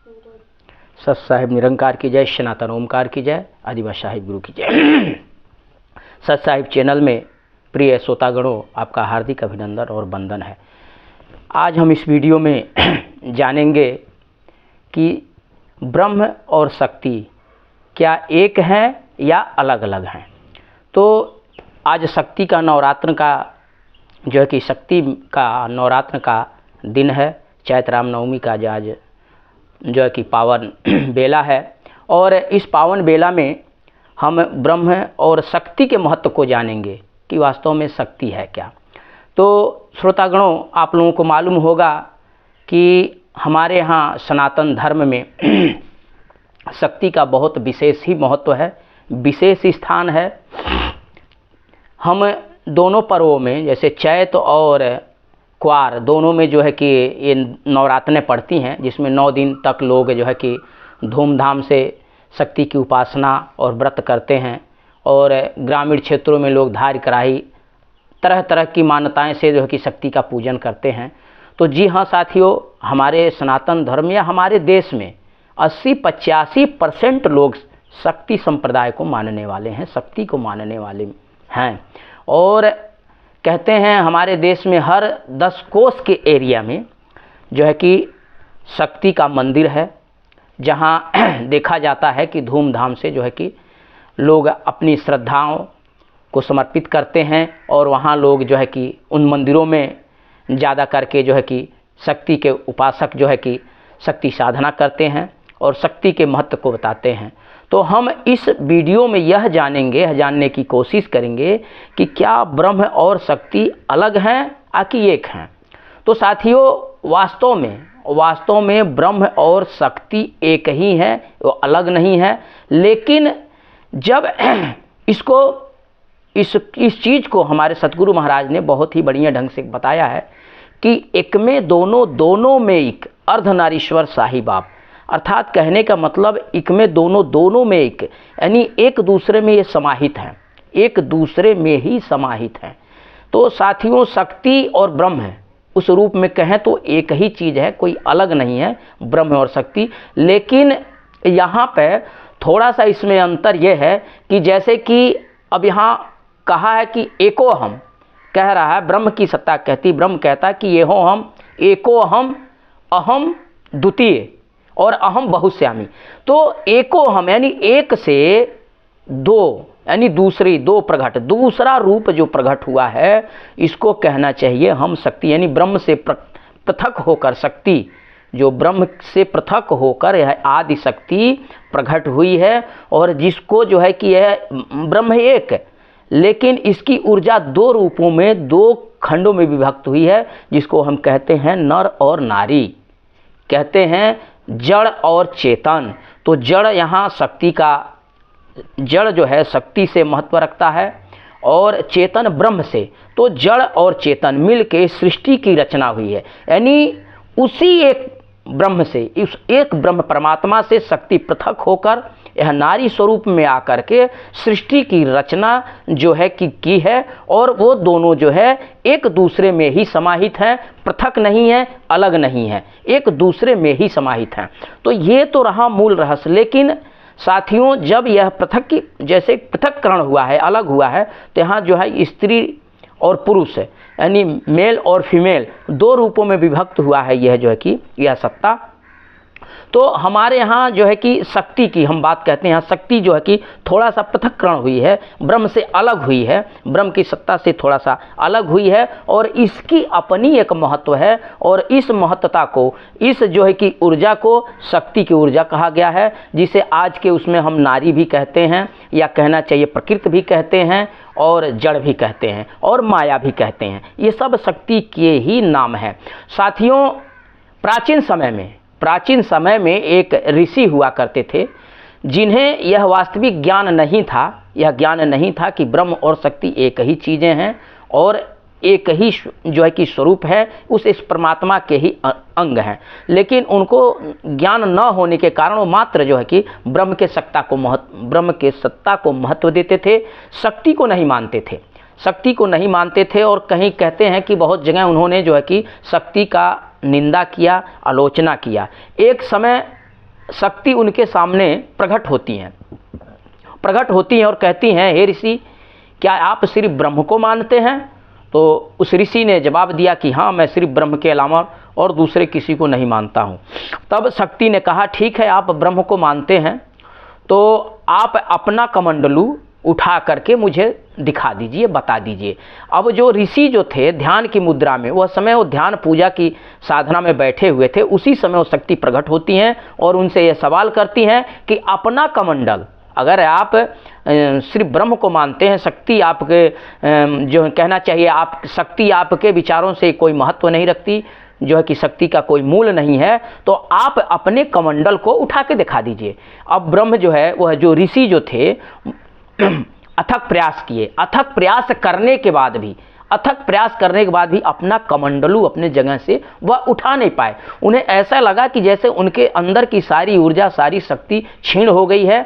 सत साहिब निरंकार की जय, सनातन ओमकार की जय, आदिवासी साहिब गुरु की जय। सत साहिब चैनल में प्रिय श्रोतागणों, आपका हार्दिक अभिनंदन और वंदन है। आज हम इस वीडियो में जानेंगे कि ब्रह्म और शक्ति क्या एक हैं या अलग अलग हैं। तो आज शक्ति का नवरात्र का जो है कि शक्ति का नवरात्र का दिन है, चैत्र रामनवमी का आज जो है कि पावन बेला है। और इस पावन बेला में हम ब्रह्म और शक्ति के महत्व को जानेंगे कि वास्तव में शक्ति है क्या। तो श्रोतागणों, आप लोगों को मालूम होगा कि हमारे यहाँ सनातन धर्म में शक्ति का बहुत विशेष ही महत्व है, विशेष स्थान है। हम दोनों पर्वों में, जैसे चैत और क्वार, दोनों में जो है कि ये नवरात्रें पड़ती हैं, जिसमें 9 दिन तक लोग जो है कि धूमधाम से शक्ति की उपासना और व्रत करते हैं। और ग्रामीण क्षेत्रों में लोग धार्य कराही तरह तरह की मान्यताएं से जो है कि शक्ति का पूजन करते हैं। तो जी हाँ साथियों, हमारे सनातन धर्म या हमारे देश में 80-85% लोग शक्ति संप्रदाय को मानने वाले हैं, शक्ति को मानने वाले हैं। और कहते हैं हमारे देश में हर 10 कोस के एरिया में जो है कि शक्ति का मंदिर है, जहाँ देखा जाता है कि धूमधाम से जो है कि लोग अपनी श्रद्धाओं को समर्पित करते हैं। और वहाँ लोग जो है कि उन मंदिरों में ज़्यादा करके जो है कि शक्ति के उपासक जो है कि शक्ति साधना करते हैं और शक्ति के महत्व को बताते हैं। तो हम इस वीडियो में यह जानने की कोशिश करेंगे कि क्या ब्रह्म और शक्ति अलग हैं या कि एक हैं। तो साथियों, वास्तव में ब्रह्म और शक्ति एक ही है, वो अलग नहीं है। लेकिन जब इस चीज़ को हमारे सतगुरु महाराज ने बहुत ही बढ़िया ढंग से बताया है कि एक में दोनों में एक, अर्धनारीश्वर साहिबाब, अर्थात कहने का मतलब एक में दोनों में एक, यानी एक दूसरे में ये समाहित हैं, एक दूसरे में ही समाहित हैं। तो साथियों, शक्ति और ब्रह्म है उस रूप में कहें तो एक ही चीज़ है, कोई अलग नहीं है ब्रह्म और शक्ति। लेकिन यहाँ पे थोड़ा सा इसमें अंतर यह है कि जैसे कि अब यहाँ कहा है कि एको हम, कह रहा है ब्रह्म की सत्ता कहती, ब्रह्म कहता कि ये हो हम, एको हम, अहम द्वितीय और अहम बहुश्यामी। तो एको हम यानी एक से दो, यानी दो प्रगट, दूसरा रूप जो प्रकट हुआ है, इसको कहना चाहिए हम शक्ति। यानी ब्रह्म से पृथक होकर शक्ति, जो ब्रह्म से पृथक होकर यह आदि शक्ति प्रकट हुई है। और जिसको जो है कि यह ब्रह्म एक, लेकिन इसकी ऊर्जा 2 रूपों में, 2 खंडों में विभक्त हुई है, जिसको हम कहते हैं नर और नारी, कहते हैं जड़ और चेतन। तो जड़ यहाँ शक्ति का, जड़ जो है शक्ति से महत्व रखता है और चेतन ब्रह्म से। तो जड़ और चेतन मिल के सृष्टि की रचना हुई है। यानी उसी एक ब्रह्म से, इस एक ब्रह्म परमात्मा से शक्ति पृथक होकर यह नारी स्वरूप में आकर के सृष्टि की रचना जो है कि की है। और वो दोनों जो है एक दूसरे में ही समाहित हैं, पृथक नहीं है, अलग नहीं है, एक दूसरे में ही समाहित हैं। तो ये तो रहा मूल रहस्य। लेकिन साथियों, जब यह जैसे पृथक्करण हुआ है, अलग हुआ है, तो यहाँ जो है स्त्री और पुरुष है, यानी मेल और फीमेल 2 रूपों में विभक्त हुआ है यह जो है कि यह सत्ता। तो हमारे यहाँ जो है कि शक्ति की हम बात कहते हैं, यहाँ शक्ति जो है कि थोड़ा सा पृथक्करण हुई है, ब्रह्म से अलग हुई है, ब्रह्म की सत्ता से थोड़ा सा अलग हुई है। और इसकी अपनी एक महत्व है। और इस महत्वता को, इस जो है कि ऊर्जा को शक्ति की ऊर्जा कहा गया है, जिसे आज के उसमें हम नारी भी कहते हैं, या कहना चाहिए प्रकृति भी कहते हैं, और जड़ भी कहते हैं, और माया भी कहते हैं। ये सब शक्ति के ही नाम हैं। साथियों, प्राचीन समय में एक ऋषि हुआ करते थे, जिन्हें यह वास्तविक ज्ञान नहीं था कि ब्रह्म और शक्ति एक ही चीज़ें हैं और एक ही जो है कि स्वरूप है, इस परमात्मा के ही अंग हैं। लेकिन उनको ज्ञान न होने के कारण वो मात्र जो है कि ब्रह्म के सत्ता को महत्व देते थे, शक्ति को नहीं मानते थे। और कहीं कहते हैं कि बहुत जगह उन्होंने जो है कि शक्ति का निंदा किया, आलोचना किया। एक समय शक्ति उनके सामने प्रकट होती हैं और कहती हैं, हे ऋषि, क्या आप सिर्फ ब्रह्म को मानते हैं? तो उस ऋषि ने जवाब दिया कि हाँ, मैं सिर्फ ब्रह्म के अलावा और दूसरे किसी को नहीं मानता हूँ। तब शक्ति ने कहा, ठीक है, आप ब्रह्म को मानते हैं तो आप अपना कमंडलू उठा करके मुझे दिखा दीजिए, बता दीजिए। अब जो ऋषि जो थे ध्यान की मुद्रा में, वह समय वो ध्यान पूजा की साधना में बैठे हुए थे, उसी समय वो शक्ति प्रकट होती हैं और उनसे ये सवाल करती हैं कि अपना कमंडल, अगर आप सिर्फ ब्रह्म को मानते हैं, शक्ति आपके जो कहना चाहिए, आप शक्ति आपके विचारों से कोई महत्व नहीं रखती, जो है कि शक्ति का कोई मूल नहीं है, तो आप अपने कमंडल को उठा के दिखा दीजिए। अब ब्रह्म जो है, वह जो ऋषि जो थे अथक प्रयास किए, अथक प्रयास करने के बाद भी अपना कमंडलू अपने जगह से वह उठा नहीं पाए। उन्हें ऐसा लगा कि जैसे उनके अंदर की सारी ऊर्जा, सारी शक्ति क्षीण हो गई है,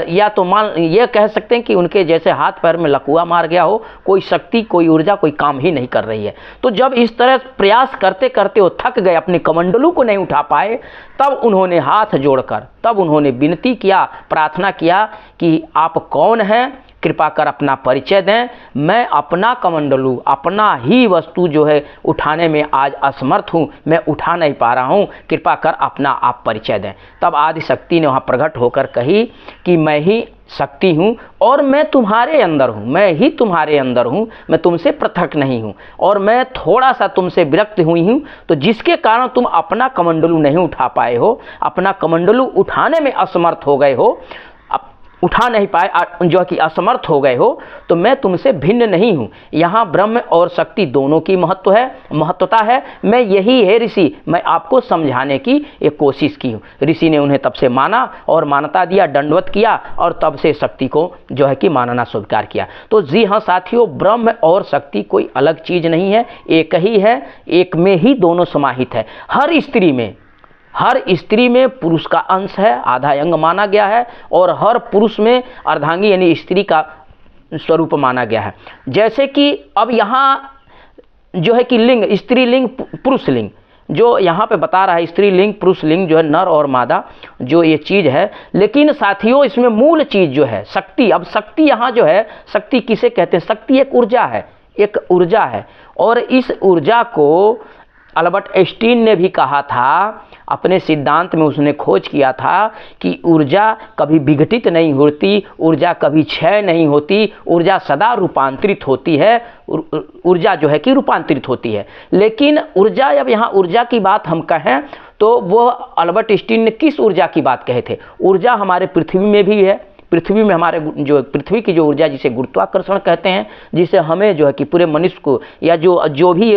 या तो मान यह कह सकते हैं कि उनके जैसे हाथ पैर में लकवा मार गया हो, कोई शक्ति, कोई ऊर्जा, कोई काम ही नहीं कर रही है। तो जब इस तरह प्रयास करते करते वो थक गए, अपने कमंडलू को नहीं उठा पाए, तब उन्होंने हाथ जोड़कर, तब उन्होंने विनती किया, प्रार्थना किया कि आप कौन हैं, कृपा कर अपना परिचय दें। मैं अपना कमंडलू, अपना ही वस्तु जो है उठाने में आज असमर्थ हूँ, मैं उठा नहीं पा रहा हूँ, कृपा कर अपना आप परिचय दें। तब आदि शक्ति ने वहाँ प्रकट होकर कही कि मैं ही शक्ति हूँ और मैं तुम्हारे अंदर हूँ, मैं ही तुम्हारे अंदर हूँ, मैं तुमसे पृथक नहीं हूँ और मैं थोड़ा सा तुमसे विरक्त हुई हूँ, तो जिसके कारण तुम अपना कमंडलू नहीं उठा पाए हो, अपना कमंडलू उठाने में असमर्थ हो गए हो, उठा नहीं पाए, जो कि असमर्थ हो गए हो, तो मैं तुमसे भिन्न नहीं हूँ। यहाँ ब्रह्म और शक्ति दोनों की महत्वता है। मैं यही है ऋषि, मैं आपको समझाने की एक कोशिश की हूँ। ऋषि ने उन्हें तब से माना और मान्यता दिया, दंडवत किया और तब से शक्ति को जो है कि मानना स्वीकार किया। तो जी हाँ साथियों, ब्रह्म और शक्ति कोई अलग चीज़ नहीं है, एक ही है, एक में ही दोनों समाहित है। हर स्त्री में पुरुष का अंश है, आधा अंग माना गया है, और हर पुरुष में अर्धांगी यानी स्त्री का स्वरूप माना गया है। जैसे कि अब यहाँ जो है कि लिंग, स्त्रीलिंग, पुरुष लिंग, जो यहाँ पे बता रहा है, स्त्रीलिंग पुरुष लिंग जो है, नर और मादा जो ये चीज़ है, लेकिन साथियों इसमें मूल चीज़ जो है शक्ति। अब शक्ति यहाँ जो है, शक्ति किसे कहते हैं? शक्ति एक ऊर्जा है, और इस ऊर्जा को अल्बर्ट आइंस्टीन ने भी कहा था अपने सिद्धांत में, उसने खोज किया था कि ऊर्जा कभी विघटित नहीं होती, ऊर्जा कभी क्षय नहीं होती, ऊर्जा सदा रूपांतरित होती है, ऊर्जा जो है कि रूपांतरित होती है। लेकिन ऊर्जा, अब यहाँ ऊर्जा की बात हम कहें तो वो अल्बर्ट आइंस्टीन ने किस ऊर्जा की बात कहे थे? ऊर्जा हमारे पृथ्वी में भी है, पृथ्वी में हमारे जो पृथ्वी की जो ऊर्जा, जिसे गुरुत्वाकर्षण कहते हैं, जिसे हमें जो है कि पूरे मनुष्य को या जो भी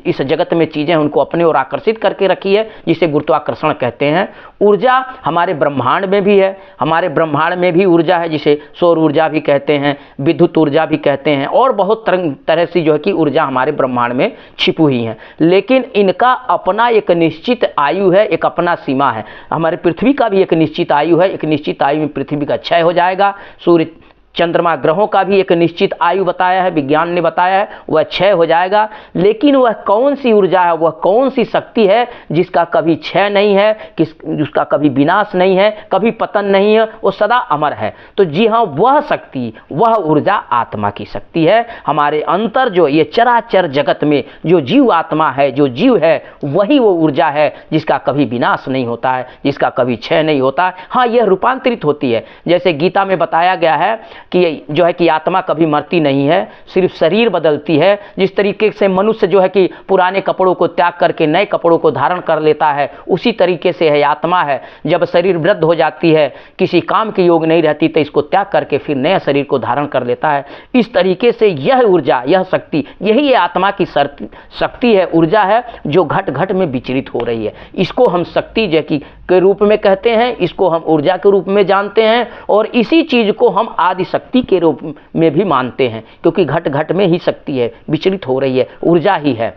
इस जगत में चीज़ें हैं उनको अपने ओर आकर्षित करके रखी है, जिसे गुरुत्वाकर्षण कहते हैं। ऊर्जा हमारे ब्रह्मांड में भी है, हमारे ब्रह्मांड में भी ऊर्जा है, जिसे सौर ऊर्जा भी कहते हैं, विद्युत ऊर्जा भी कहते हैं, और बहुत तरह से जो है कि ऊर्जा हमारे ब्रह्मांड में छिपी हुई है। लेकिन इनका अपना एक निश्चित आयु है, एक अपना सीमा है। हमारे पृथ्वी का भी एक निश्चित आयु है, एक निश्चित आयु में पृथ्वी का क्षय हो जाएगा। सूर्य, चंद्रमा, ग्रहों का भी एक निश्चित आयु बताया है, विज्ञान ने बताया है, वह क्षय हो जाएगा। लेकिन वह कौन सी ऊर्जा है, वह कौन सी शक्ति है जिसका कभी क्षय नहीं है, जिसका कभी विनाश नहीं है, कभी पतन नहीं है, वो सदा अमर है? तो जी हाँ, वह शक्ति, वह ऊर्जा आत्मा की शक्ति है। हमारे अंतर जो ये चराचर जगत में जो जीव आत्मा है, जो जीव है, वही वो ऊर्जा है जिसका कभी विनाश नहीं होता है, जिसका कभी क्षय नहीं होता है। हाँ, यह रूपांतरित होती है, जैसे गीता में बताया गया है कि जो है कि आत्मा कभी मरती नहीं है, सिर्फ शरीर बदलती है। जिस तरीके से मनुष्य जो है कि पुराने कपड़ों को त्याग करके नए कपड़ों को धारण कर लेता है, उसी तरीके से है आत्मा है। जब शरीर वृद्ध हो जाती है, किसी काम के योग नहीं रहती, तो इसको त्याग करके फिर नए शरीर को धारण कर लेता है। इस तरीके से यह ऊर्जा, यह शक्ति, यही है आत्मा की शक्ति है, ऊर्जा है, जो घट घट में विचरित हो रही है। इसको हम शक्ति जैकी के रूप में कहते हैं, इसको हम ऊर्जा के रूप में जानते हैं, और इसी चीज को हम आदि शक्ति के रूप में भी मानते हैं, क्योंकि घट घट में ही शक्ति है, विचलित हो रही है, ऊर्जा ही है।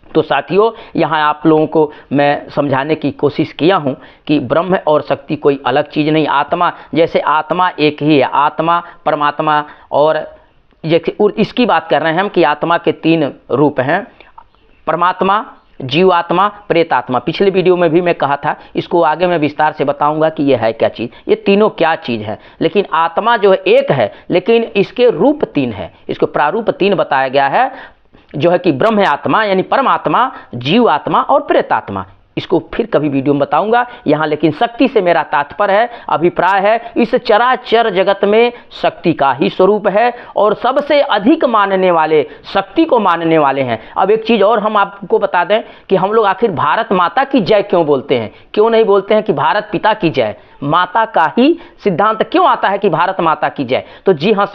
तो साथियों, यहाँ आप लोगों को मैं समझाने की कोशिश किया हूँ कि ब्रह्म और शक्ति कोई अलग चीज़ नहीं। आत्मा, जैसे आत्मा एक ही है, आत्मा, परमात्मा, और जैसे इसकी बात कर रहे हैं हम कि आत्मा के 3 रूप हैं, परमात्मा, जीवात्मा, प्रेतात्मा। पिछले वीडियो में भी मैं कहा था, इसको आगे मैं विस्तार से बताऊंगा कि ये है क्या चीज़, ये तीनों क्या चीज़ है। लेकिन आत्मा जो है एक है, लेकिन इसके रूप तीन है, इसको प्रारूप तीन बताया गया है, जो है कि ब्रह्म आत्मा यानी परमात्मा, जीव आत्मा और प्रेतात्मा। इसको फिर कभी वीडियो में बताऊंगा। यहाँ लेकिन शक्ति से मेरा तात्पर्य है, अभिप्राय है, इस चराचर जगत में शक्ति का ही स्वरूप है और सबसे अधिक मानने वाले शक्ति को मानने वाले हैं। अब एक चीज़ और हम आपको बता दें कि हम लोग आखिर भारत माता की जय क्यों बोलते हैं, क्यों नहीं बोलते हैं कि भारत पिता की जय। माता का ही सिद्धांत क्यों आता है कि भारत माता की जय। तो जी हाँ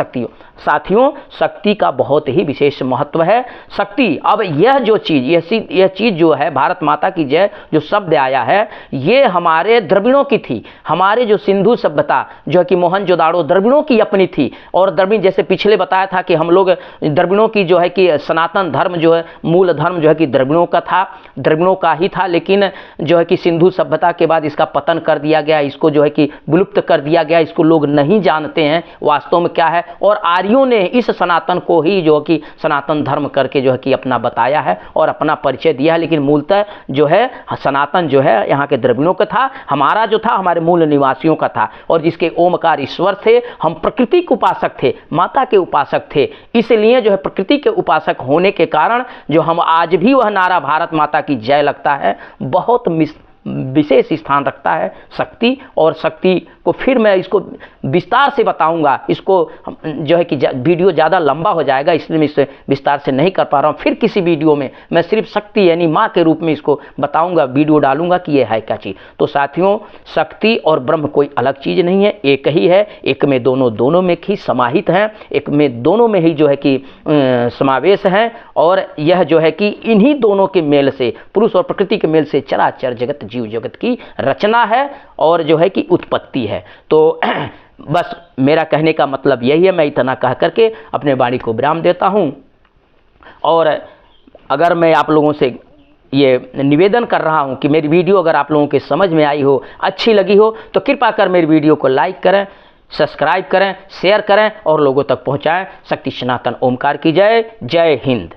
साथियों, शक्ति का बहुत ही विशेष महत्व है। शक्ति, अब यह जो चीज़, यह चीज़ जो है भारत माता की जय जो शब्द आया है, ये हमारे द्रविड़ों की थी। हमारे जो सिंधु सभ्यता जो है कि मोहनजोदाड़ो द्रविड़ों की अपनी थी। और द्रविड़, जैसे पिछले बताया था कि हम लोग द्रविड़ों की जो है कि सनातन धर्म जो है, मूल धर्म जो है कि द्रविड़ों का था, द्रविड़ों का ही था। लेकिन जो है कि सिंधु सभ्यता के बाद इसका पतन कर दिया गया, इसको जो है कि विलुप्त कर दिया गया, इसको लोग नहीं जानते हैं वास्तव में क्या है। और आर्यों ने इस सनातन को ही जो कि सनातन धर्म करके जो है कि अपना बताया है और अपना परिचय दिया है। लेकिन मूलतः जो है सनातन जो है यहाँ के द्रविड़ों का था, हमारा जो था हमारे मूल निवासियों का था। और जिसके ओमकार ईश्वर थे, हम प्रकृति के उपासक थे, माता के उपासक थे। इसलिए जो है प्रकृति के उपासक होने के कारण जो हम आज भी वह नारा भारत माता की जय लगता है, बहुत विशेष स्थान रखता है शक्ति। और शक्ति को फिर मैं इसको विस्तार से बताऊंगा, इसको जो है कि वीडियो ज़्यादा लंबा हो जाएगा, इसलिए मैं इसे विस्तार से नहीं कर पा रहा हूँ। फिर किसी वीडियो में मैं सिर्फ शक्ति यानी माँ के रूप में इसको बताऊंगा, वीडियो डालूंगा कि ये है क्या चीज़। तो साथियों, शक्ति और ब्रह्म कोई अलग चीज़ नहीं है, एक ही है। एक में दोनों में ही समाहित हैं, एक में दोनों में ही जो है कि समावेश है। और यह जो है कि इन्हीं दोनों के मेल से, पुरुष और प्रकृति के मेल से चराचर जगत, जीव जगत की रचना है और जो है कि उत्पत्ति है। तो बस मेरा कहने का मतलब यही है। मैं इतना कह करके अपने वाणी को विराम देता हूं। और अगर मैं आप लोगों से ये निवेदन कर रहा हूं कि मेरी वीडियो अगर आप लोगों के समझ में आई हो, अच्छी लगी हो, तो कृपा कर मेरी वीडियो को लाइक करें, सब्सक्राइब करें, शेयर करें और लोगों तक पहुंचाएं। शक्ति सनातन ओमकार की जय। जय हिंद।